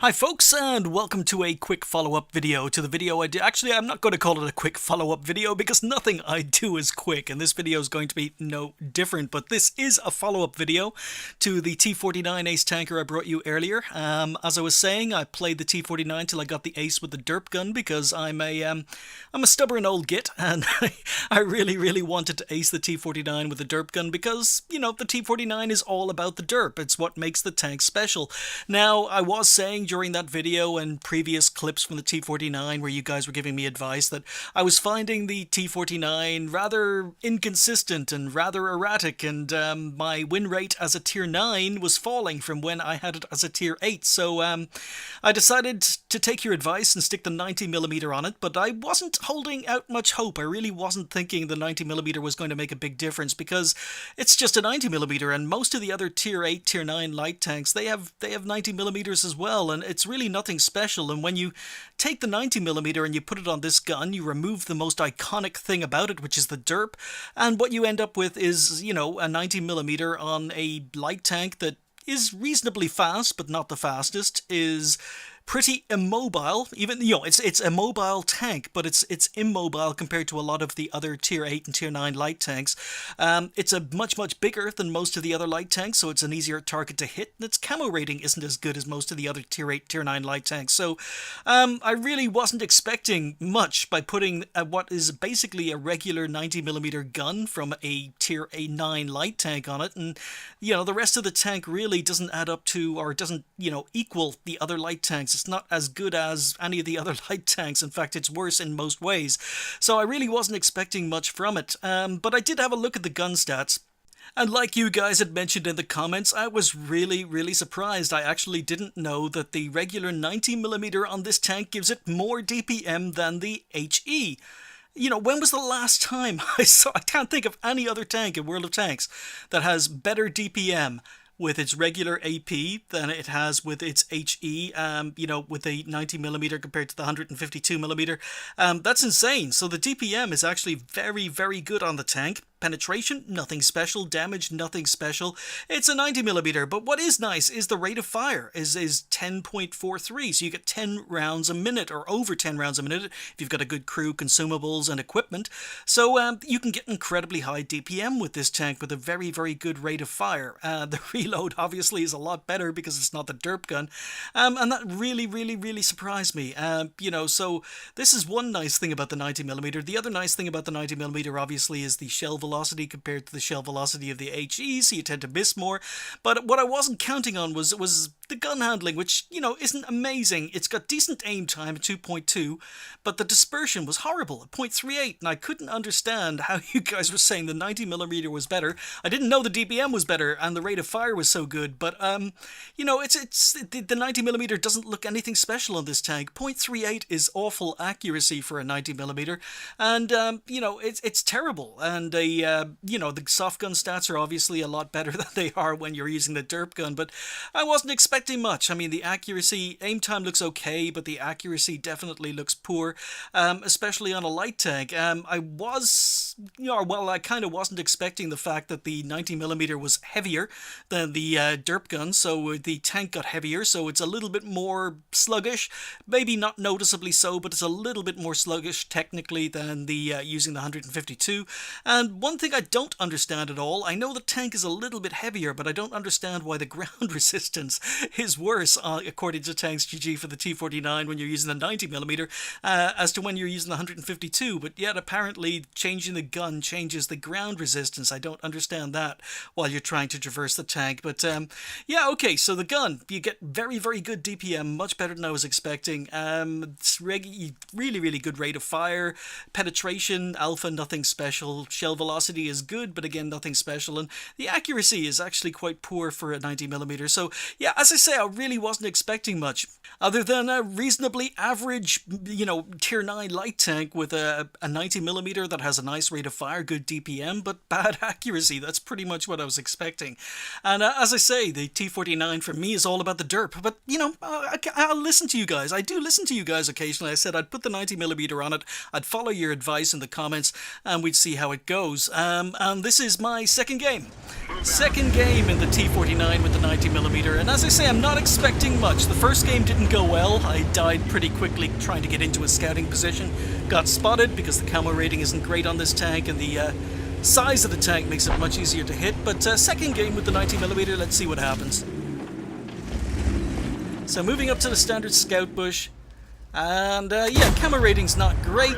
Hi folks, and welcome to a quick follow-up video to the video I did. Actually, I'm not going to call it a quick follow-up video because nothing I do is quick, and this video is going to be no different, but this is a follow-up video to the T49 ace tanker I brought you earlier. As I was saying, I played the T49 till I got the ace with the derp gun because I'm a stubborn old git, and I really wanted to ace the T49 with the derp gun because, you know, the T49 is all about the derp. It's what makes the tank special. Now, I was saying during that video and previous clips from the T49 where you guys were giving me advice that I was finding the T49 rather inconsistent and rather erratic, and my win rate as a tier 9 was falling from when I had it as a tier 8. So I decided to take your advice and stick the 90mm on it, but I wasn't holding out much hope. I really wasn't thinking the 90mm was going to make a big difference because it's just a 90mm, and most of the other tier 8, tier 9 light tanks, they have 90mm as well, and it's really nothing special. And when you take the 90mm and you put it on this gun, you remove the most iconic thing about it, which is the derp, and what you end up with is, you know, a 90mm on a light tank that is reasonably fast, but not the fastest, is pretty immobile. Even, you know, it's a mobile tank, but it's immobile compared to a lot of the other tier 8 and tier 9 light tanks. It's a much bigger than most of the other light tanks, so it's an easier target to hit, and its camo rating isn't as good as most of the other tier 8, tier 9 light tanks. So I really wasn't expecting much by putting what is basically a regular 90mm gun from a tier 9 light tank on it, and, you know, the rest of the tank really doesn't add up to, or doesn't, you know, equal the other light tanks. It's not as good as any of the other light tanks. In fact, it's worse in most ways. So I really wasn't expecting much from it. But I did have a look at the gun stats. And like you guys had mentioned in the comments, I was really surprised. I actually didn't know that the regular 90mm on this tank gives it more DPM than the HE. You know, when was the last time I can't think of any other tank in World of Tanks that has better DPM with its regular AP than it has with its HE, you know, with a 90mm compared to the 152mm. That's insane. So the DPM is actually very good on the tank. Penetration, nothing special. Damage, nothing special. It's a 90mm, but what is nice is the rate of fire is 10.43, so you get 10 rounds a minute, or over 10 rounds a minute if you've got a good crew, consumables, and equipment. So you can get incredibly high DPM with this tank with a very good rate of fire. The reload obviously is a lot better because it's not the derp gun, and that really surprised me. You know, so this is one nice thing about the 90mm. The other nice thing about the 90mm obviously is the shell velocity compared to the shell velocity of the HE, so you tend to miss more. But what I wasn't counting on was the gun handling, which, you know, isn't amazing. It's got decent aim time at 2.2, but the dispersion was horrible at 0.38, and I couldn't understand how you guys were saying the 90mm was better. I didn't know the DPM was better and the rate of fire was so good, but you know, the 90mm doesn't look anything special on this tank. 0.38 is awful accuracy for a 90mm, and you know, it's terrible. And you know, the soft gun stats are obviously a lot better than they are when you're using the derp gun, but I wasn't expecting much. I mean, the accuracy, aim time looks okay, but the accuracy definitely looks poor, especially on a light tank. I was, you know, well, I kind of wasn't expecting the fact that the 90mm was heavier than the derp gun, so the tank got heavier, so it's a little bit more sluggish. Maybe not noticeably so, but it's a little bit more sluggish technically than the using the 152. And one thing I don't understand at all, I know the tank is a little bit heavier, but I don't understand why the ground resistance is worse, according to Tanks GG, for the T49 when you're using the 90mm as to when you're using the 152, but yet apparently changing the gun changes the ground resistance. I don't understand that while you're trying to traverse the tank, but yeah, okay, so the gun, you get very good DPM, much better than I was expecting. It's really good rate of fire, penetration, alpha, nothing special, shell velocity is good, but again, nothing special, and the accuracy is actually quite poor for a 90mm. So yeah, as I say, I really wasn't expecting much other than a reasonably average, you know, tier 9 light tank with a 90mm that has a nice rate of fire, good DPM, but bad accuracy. That's pretty much what I was expecting. And as I say, the T49 for me is all about the derp, but you know, I'll listen to you guys. I do listen to you guys occasionally. I said I'd put the 90mm on it, I'd follow your advice in the comments, and we'd see how it goes. videos, and this is my second game. Second game in the T49 with the 90mm, and as I say, I'm not expecting much. The first game didn't go well. I died pretty quickly trying to get into a scouting position. Got spotted because the camo rating isn't great on this tank, and the size of the tank makes it much easier to hit. But second game with the 90mm, let's see what happens. So moving up to the standard scout bush. And yeah, camo rating's not great.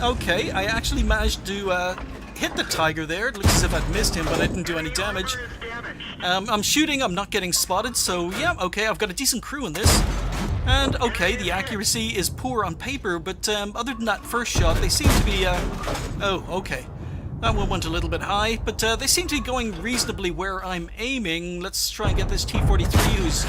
Okay, I actually managed to hit the tiger there. It looks as if I'd missed him, but I didn't do any damage. I'm shooting, I'm not getting spotted, so yeah, okay, I've got a decent crew in this. And okay, the accuracy is poor on paper, but other than that first shot, they seem to be... oh, okay. That one went a little bit high, but they seem to be going reasonably where I'm aiming. Let's try and get this T43, who's...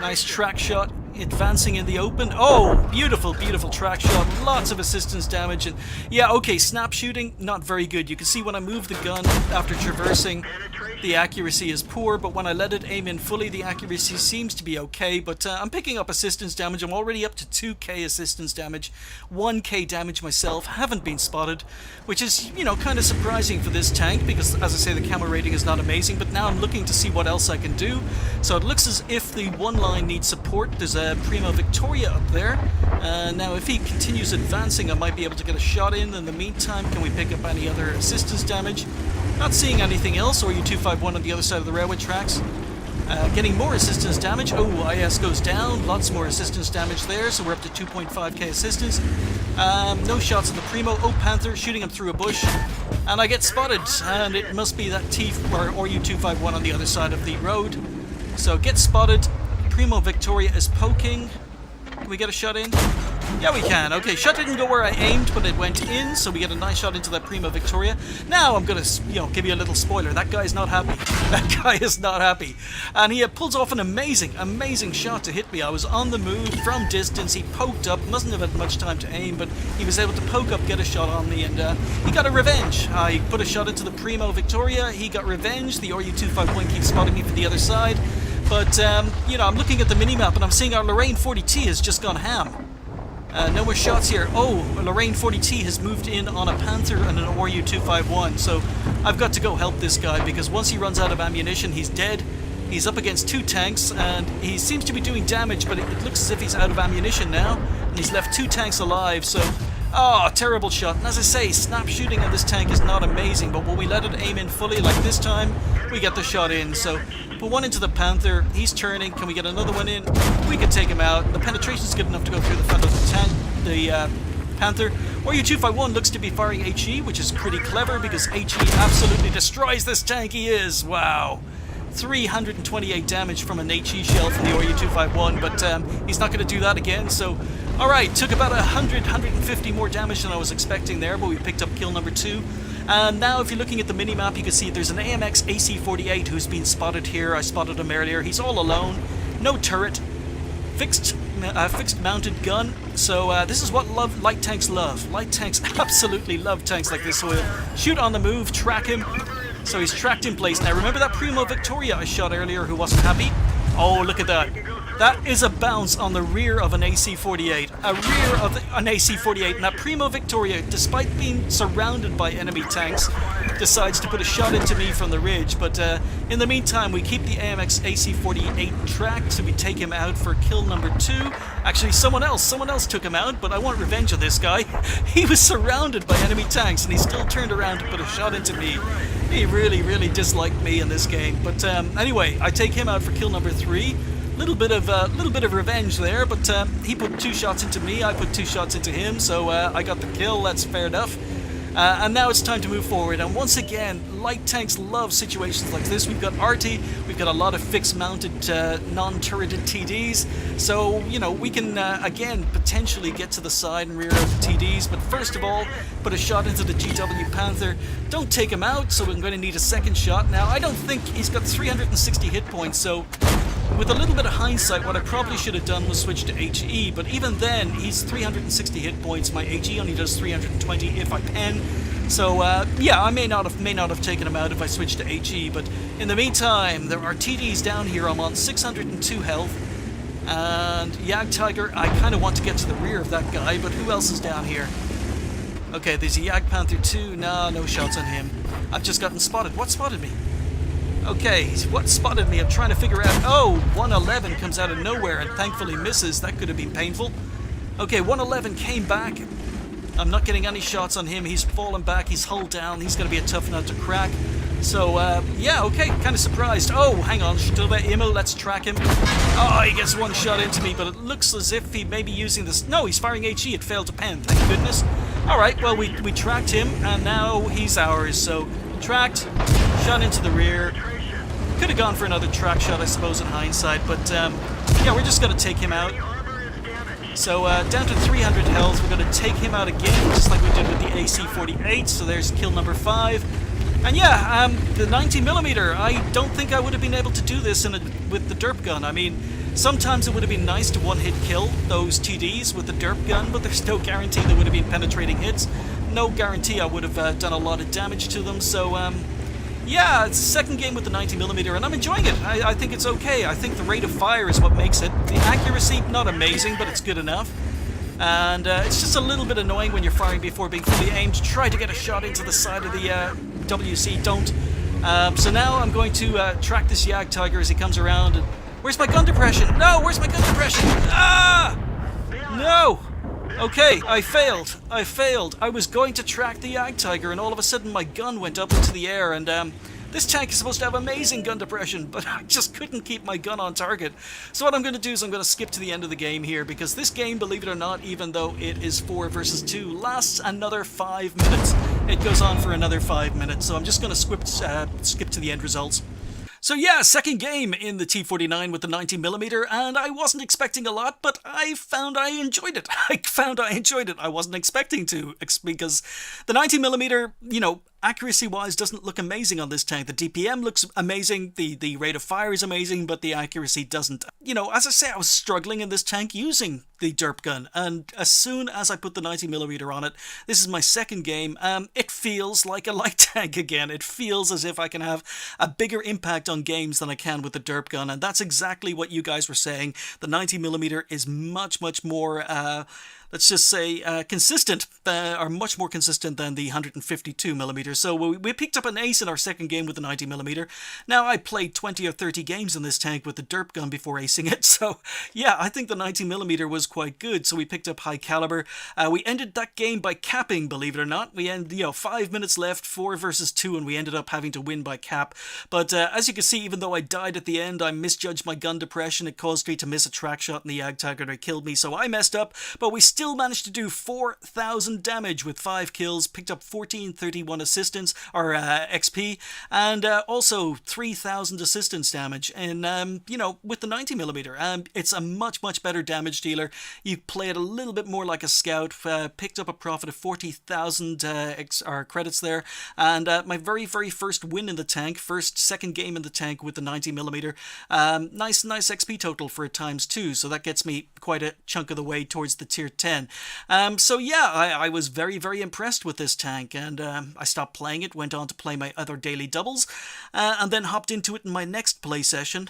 Nice track shot, advancing in the open. Oh, beautiful, beautiful track shot. Lots of assistance damage. And yeah, okay, snap shooting, not very good. You can see when I move the gun after traversing, the accuracy is poor, but when I let it aim in fully, the accuracy seems to be okay. But I'm picking up assistance damage. I'm already up to 2k assistance damage, 1k damage myself. Haven't been spotted, which is, you know, kind of surprising for this tank because, as I say, the camo rating is not amazing. But now I'm looking to see what else I can do. So it looks as if the one line needs support. There's a Primo Victoria up there. Now, if he continues advancing, I might be able to get a shot in. In the meantime, can we pick up any other assistance damage? Not seeing anything else. Or U251 on the other side of the railway tracks. Getting more assistance damage. Oh, IS goes down. Lots more assistance damage there. So we're up to 2.5k assistance. No shots on the Primo. Oh, Panther shooting him through a bush. And I get spotted. And it must be that or U251 on the other side of the road. So get spotted. Primo Victoria is poking. Can we get a shot in? Yeah, we can. Okay, shot didn't go where I aimed, but it went in, so we get a nice shot into that Primo Victoria. Now I'm gonna, give you a little spoiler. That guy's not happy. That guy is not happy. And he pulls off an amazing, amazing shot to hit me. I was on the move from distance. He poked up. Mustn't have had much time to aim, but he was able to poke up, get a shot on me, and he got a revenge. I put a shot into the Primo Victoria. He got revenge. The RU-251 keeps spotting me from the other side. But, I'm looking at the minimap and I'm seeing our Lorraine 40T has just gone ham. No more shots here. Oh, Lorraine 40T has moved in on a Panther and an RU-251. So I've got to go help this guy because once he runs out of ammunition, he's dead. He's up against two tanks and he seems to be doing damage, but it looks as if he's out of ammunition now. And he's left two tanks alive, so... Oh, terrible shot. And as I say, snap shooting on this tank is not amazing, but when we let it aim in fully like this time, we get the shot in. So, put one into the Panther. He's turning. Can we get another one in? We can take him out. The penetration's good enough to go through the front of the Panther. RU-251 looks to be firing HE, which is pretty clever because HE absolutely destroys this tank. He is. Wow. 328 damage from an HE shell from the RU-251, but he's not going to do that again, so... Alright, took about 150 more damage than I was expecting there, but we picked up kill number 2. And now if you're looking at the minimap, you can see there's an AMX AC-48 who's been spotted here. I spotted him earlier. He's all alone, no turret, fixed mounted gun. So this is what light tanks love. Light tanks absolutely love tanks like this. So we'll shoot on the move, track him. So he's tracked in place. Now remember that Primo Victoria I shot earlier who wasn't happy? Oh, look at that. That is a bounce on the rear of an AC-48. A rear of an AC-48. And that Primo Victoria, despite being surrounded by enemy tanks, decides to put a shot into me from the ridge. But in the meantime, we keep the AMX AC-48 tracked, so we take him out for kill number 2. Actually, someone else took him out, but I want revenge on this guy. He was surrounded by enemy tanks, and he still turned around to put a shot into me. He really, really disliked me in this game. But anyway, I take him out for kill number 3. Little bit of revenge there, but he put 2 shots into me, I put 2 shots into him, so I got the kill. That's fair enough. And now it's time to move forward. And once again, light tanks love situations like this. We've got arty, we've got a lot of fixed-mounted, non-turreted TDs. So, we can, again, potentially get to the side and rear of the TDs. But first of all, put a shot into the GW Panther. Don't take him out, so I'm going to need a second shot. Now, I don't think he's got 360 hit points, so... With a little bit of hindsight, what I probably should have done was switch to HE, but even then, he's 360 hit points. My HE only does 320 if I pen. So, yeah, I may not have taken him out if I switched to HE, but in the meantime, there are TDs down here. I'm on 602 health, and Yag Tiger, I kind of want to get to the rear of that guy, but who else is down here? Okay, there's a Jagdpanther 2. No shots on him. I've just gotten spotted. What spotted me? Okay, what spotted me? I'm trying to figure out. Oh, 111 comes out of nowhere and thankfully misses. That could have been painful. Okay, 111 came back. I'm not getting any shots on him. He's fallen back. He's hull down. He's going to be a tough nut to crack. So, yeah, okay, kind of surprised. Oh, hang on. Sturva Immel, let's track him. Oh, he gets one shot into me, but it looks as if he may be using this. No, he's firing HE. It failed to pen. Thank goodness. All right, well, we tracked him, and now he's ours. So, tracked, shot into the rear. Could have gone for another track shot, I suppose, in hindsight, but yeah, we're just going to take him out. So down to 300 health, we're going to take him out again, just like we did with the AC-48. So there's kill number 5. And yeah, the 90mm, I don't think I would have been able to do this with the derp gun. I mean, sometimes it would have been nice to one-hit kill those TDs with the derp gun, but there's no guarantee there would have been penetrating hits. No guarantee I would have done a lot of damage to them, so yeah, it's the second game with the 90mm, and I'm enjoying it. I think it's okay. I think the rate of fire is what makes it. The accuracy, not amazing, but it's good enough. And it's just a little bit annoying when you're firing before being fully aimed. Try to get a shot into the side of the WC, don't. So now I'm going to track this Jagdtiger as he comes around. And where's my gun depression? No, where's my gun depression? Ah! No! Okay, I failed. I was going to track the Jagdtiger, and all of a sudden my gun went up into the air, and this tank is supposed to have amazing gun depression, but I just couldn't keep my gun on target. So what I'm going to do is I'm going to skip to the end of the game here, because this game, believe it or not, even though it is 4 versus 2, lasts another 5 minutes. It goes on for another 5 minutes, so I'm just going to skip to the end results. So yeah, second game in the T49 with the 90mm, and I wasn't expecting a lot, but I found I enjoyed it. I wasn't expecting to, because the 90mm, you know, accuracy-wise doesn't look amazing on this tank. The DPM looks amazing, the rate of fire is amazing, but the accuracy doesn't. You know, as I say, I was struggling in this tank using the derp gun, and as soon as I put the 90mm on it, this is my second game, it feels like a light tank again. It feels as if I can have a bigger impact on games than I can with the derp gun, and that's exactly what you guys were saying. The 90mm is much more let's just say, consistent, are much more consistent than the 152mm. So we picked up an ace in our second game with the 90mm. Now, I played 20 or 30 games in this tank with the derp gun before acing it. So, yeah, I think the 90mm was quite good. So we picked up high caliber. We ended that game by capping, believe it or not. We ended, 5 minutes left, 4 versus 2, and we ended up having to win by cap. But as you can see, even though I died at the end, I misjudged my gun depression. It caused me to miss a track shot in the Jagdtiger, and it killed me. So I messed up, but we still managed to do 4,000 damage with 5 kills, picked up 1431 assistance, or XP, and also 3,000 assistance damage, and with the 90mm. It's a much better damage dealer. You play it a little bit more like a scout, picked up a profit of 40,000 credits there, and my very first win in the tank, second game in the tank with the 90mm. Nice XP total for times 2, so that gets me quite a chunk of the way towards the tier 10. So yeah, I was very impressed with this tank, and I stopped playing it, went on to play my other daily doubles, and then hopped into it in my next play session.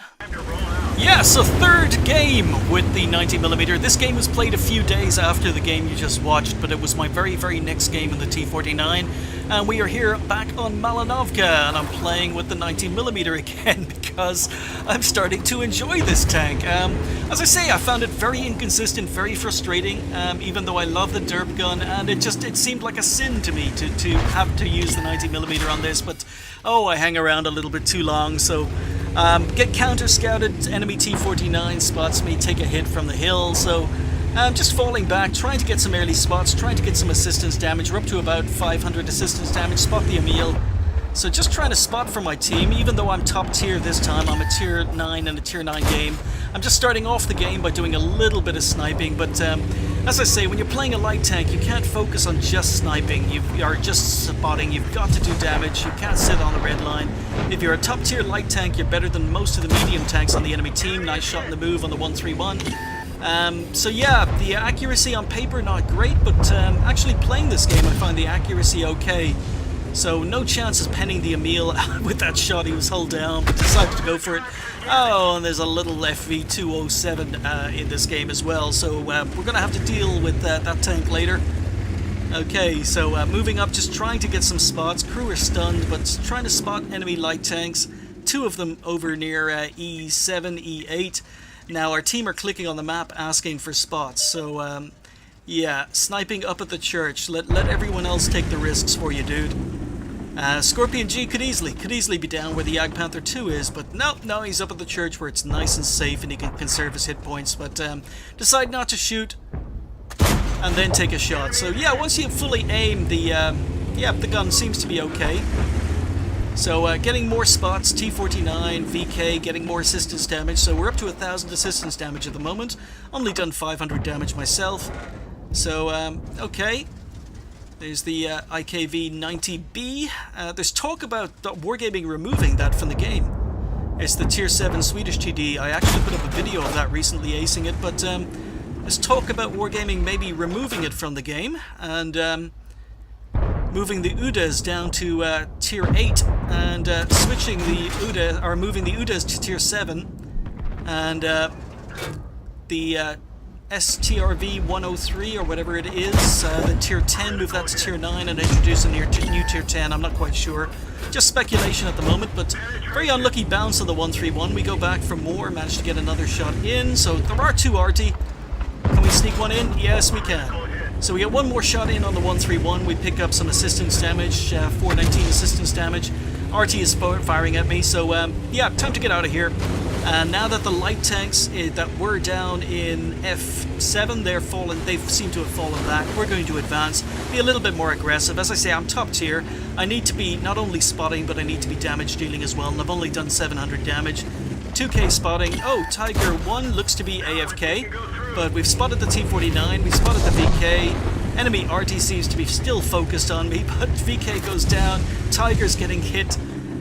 Yeah, so third game with the 90mm. This game was played a few days after the game you just watched, but it was my very next game in the T49, and we are here back on Malinovka, and I'm playing with the 90mm again because I'm starting to enjoy this tank. As I say, I found it very inconsistent, very frustrating, even though I love the derp gun, and it seemed like a sin to me to have to use the 90mm on this, but oh, I hang around a little bit too long, so get counter-scouted, enemy T49 spots me, take a hit from the hill, so just falling back, trying to get some early spots, trying to get some assistance damage. We're up to about 500 assistance damage, spot the Emil. So just trying to spot for my team, even though I'm top tier this time. I'm a tier 9 in a tier 9 game. I'm just starting off the game by doing a little bit of sniping, but as I say, when you're playing a light tank, you can't focus on just sniping. You are just spotting. You've got to do damage. You can't sit on the red line. If you're a top tier light tank, you're better than most of the medium tanks on the enemy team. Nice shot in the move on the 131. So yeah, the accuracy on paper not great, but actually playing this game I find the accuracy okay. So no chance of penning the Emil with that shot. He was hull down, but decided to go for it. Oh, and there's a little FV207 in this game as well, so we're going to have to deal with that tank later. Okay, so moving up, just trying to get some spots. Crew are stunned, but trying to spot enemy light tanks. 2 of them over near E7, E8. Now our team are clicking on the map asking for spots. So yeah, sniping up at the church. Let everyone else take the risks for you, dude. Scorpion G could easily be down where the Jagdpanther 2 is, but no, he's up at the church where it's nice and safe and he can conserve his hit points. But decide not to shoot and then take a shot. So yeah, once you fully aim, the gun seems to be okay. So getting more spots, T49, VK, getting more assistance damage. So we're up to 1,000 assistance damage at the moment. Only done 500 damage myself. So okay. There's the IKV-90B. There's talk about Wargaming removing that from the game. It's the Tier 7 Swedish TD. I actually put up a video of that recently, acing it, but there's talk about Wargaming maybe removing it from the game and moving the UDAs down to Tier 8 and switching the UDA, or moving the UDAs to Tier 7 and the STRV 103 or whatever it is, the Tier 10, move that to Tier 9 and introduce a new Tier 10, I'm not quite sure. Just speculation at the moment, but very unlucky bounce on the 131. We go back for more, managed to get another shot in, so there are 2 RT. Can we sneak one in? Yes, we can. So we get one more shot in on the 131, we pick up some assistance damage, 419 assistance damage. RT is firing at me, so yeah, time to get out of here. Now that the light tanks that were down in F7, they seem to have fallen back. We're going to advance, be a little bit more aggressive. As I say, I'm top tier. I need to be not only spotting, but I need to be damage dealing as well, and I've only done 700 damage. 2k spotting. Oh, Tiger 1 looks to be AFK, but we've spotted the T49, we've spotted the VK. Enemy RT seems to be still focused on me, but VK goes down. Tiger's getting hit.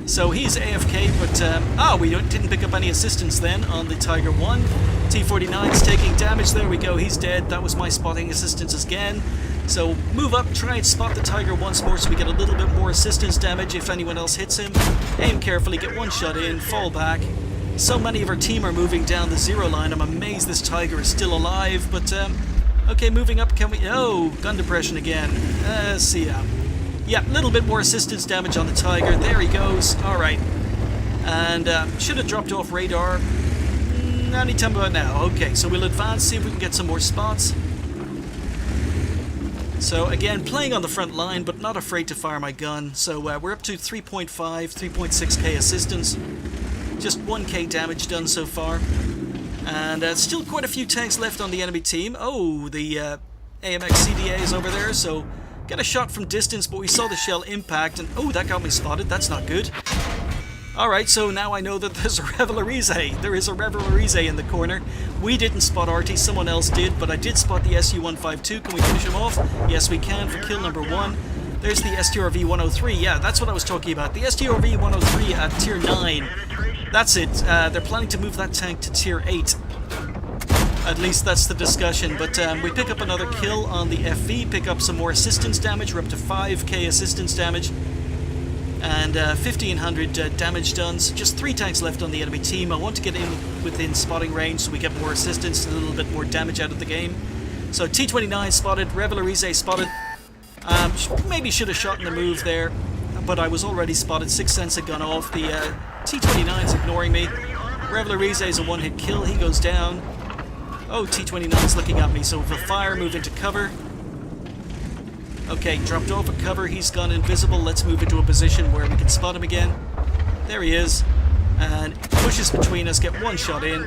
So he's AFK, but we didn't pick up any assistance then on the Tiger 1. T49's taking damage, there we go, he's dead. That was my spotting assistance again. So move up, try and spot the Tiger once more so we get a little bit more assistance damage if anyone else hits him. Aim carefully, get one shot in, fall back. So many of our team are moving down the 0 line, I'm amazed this Tiger is still alive, but okay, moving up, can we... Oh, gun depression again. See ya. Yeah, a little bit more assistance damage on the Tiger. There he goes. Alright. And should have dropped off radar. Anytime about now. Okay, so we'll advance, see if we can get some more spots. So again, playing on the front line, but not afraid to fire my gun. So we're up to 3.5, 3.6k assistance. Just 1k damage done so far. And still quite a few tanks left on the enemy team. Oh, the AMX CDA is over there, so... Get a shot from distance, but we saw the shell impact, and oh, that got me spotted. That's not good. Alright, so now I know that there's a Revelarize. There is a Revelarize in the corner. We didn't spot RT, someone else did, but I did spot the SU-152. Can we finish him off? Yes, we can for kill number 1. There's the STRV-103. Yeah, that's what I was talking about. The STRV-103 at Tier 9. That's it. They're planning to move that tank to Tier 8. At least that's the discussion, but we pick up another kill on the FV, pick up some more assistance damage, we're up to 5k assistance damage, and 1500 damage done, so just 3 tanks left on the enemy team. I want to get in within spotting range so we get more assistance and a little bit more damage out of the game. So T29 spotted, Revelarize spotted, maybe should have shot in the move there, but I was already spotted, 6 cents had gone off, the T29's ignoring me. Revelarize is a one-hit kill, he goes down. Oh, T29's looking at me, so with a fire, move into cover. Okay, dropped off a cover, he's gone invisible. Let's move into a position where we can spot him again. There he is. And pushes between us, get one shot in.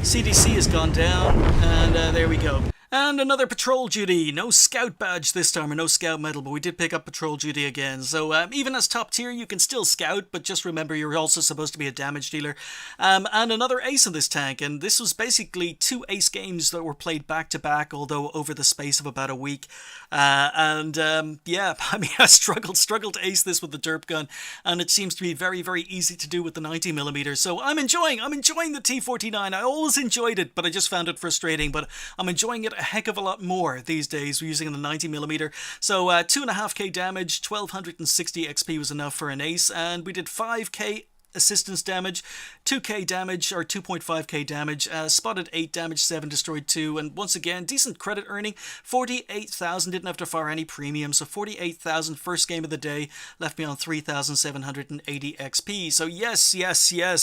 CDC has gone down, and there we go. And another patrol duty. No scout badge this time, or no scout medal, but we did pick up patrol duty again. So even as top tier, you can still scout, but just remember you're also supposed to be a damage dealer. And another ace in this tank, and this was basically 2 ace games that were played back to back, although over the space of about a week. Yeah, I mean, I struggled to ace this with the derp gun, and it seems to be very, very easy to do with the 90mm. So I'm enjoying the T49. I always enjoyed it, but I just found it frustrating. But I'm enjoying it a heck of a lot more these days using the 90mm. So 2.5k damage, 1260 XP was enough for an ace, and we did 5k assistance damage, 2k damage or 2.5k damage, spotted 8 damage, 7 destroyed 2, and once again, decent credit earning, 48,000, didn't have to fire any premium, so 48,000 first game of the day, left me on 3,780 XP, so yes,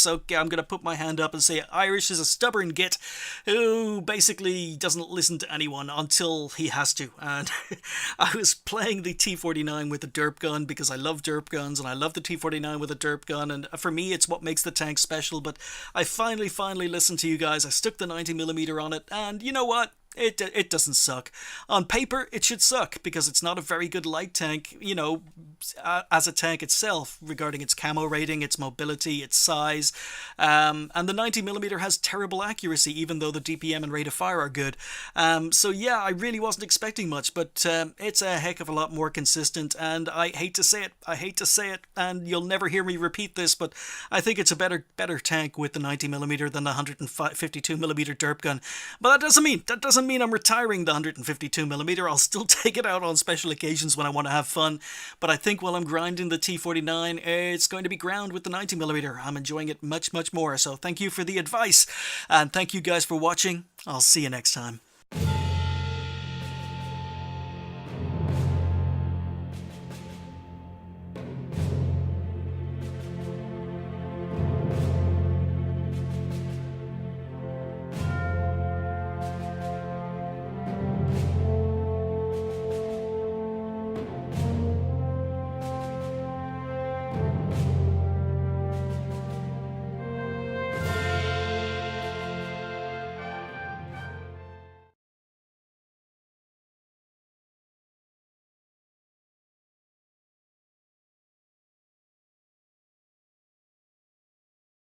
okay, I'm gonna put my hand up and say Irish is a stubborn git who basically doesn't listen to anyone until he has to, and I was playing the T49 with the derp gun because I love derp guns, and I love the T49 with a derp gun, and for me it's what makes the tank special. But I finally listened to you guys. I stuck the 90mm on it, and you know what? It doesn't suck. On paper, it should suck because it's not a very good light tank, you know, as a tank itself, regarding its camo rating, its mobility, its size. And the 90mm has terrible accuracy, even though the DPM and rate of fire are good. So yeah, I really wasn't expecting much, but it's a heck of a lot more consistent, and I hate to say it, and you'll never hear me repeat this, but I think it's a better tank with the 90mm than the 152mm derp gun. But that doesn't mean I'm retiring the 152mm. I'll still take it out on special occasions when I want to have fun, but I think while I'm grinding the T49, it's going to be ground with the 90mm. I'm enjoying it much more, so thank you for the advice, and thank you guys for watching. I'll see you next time.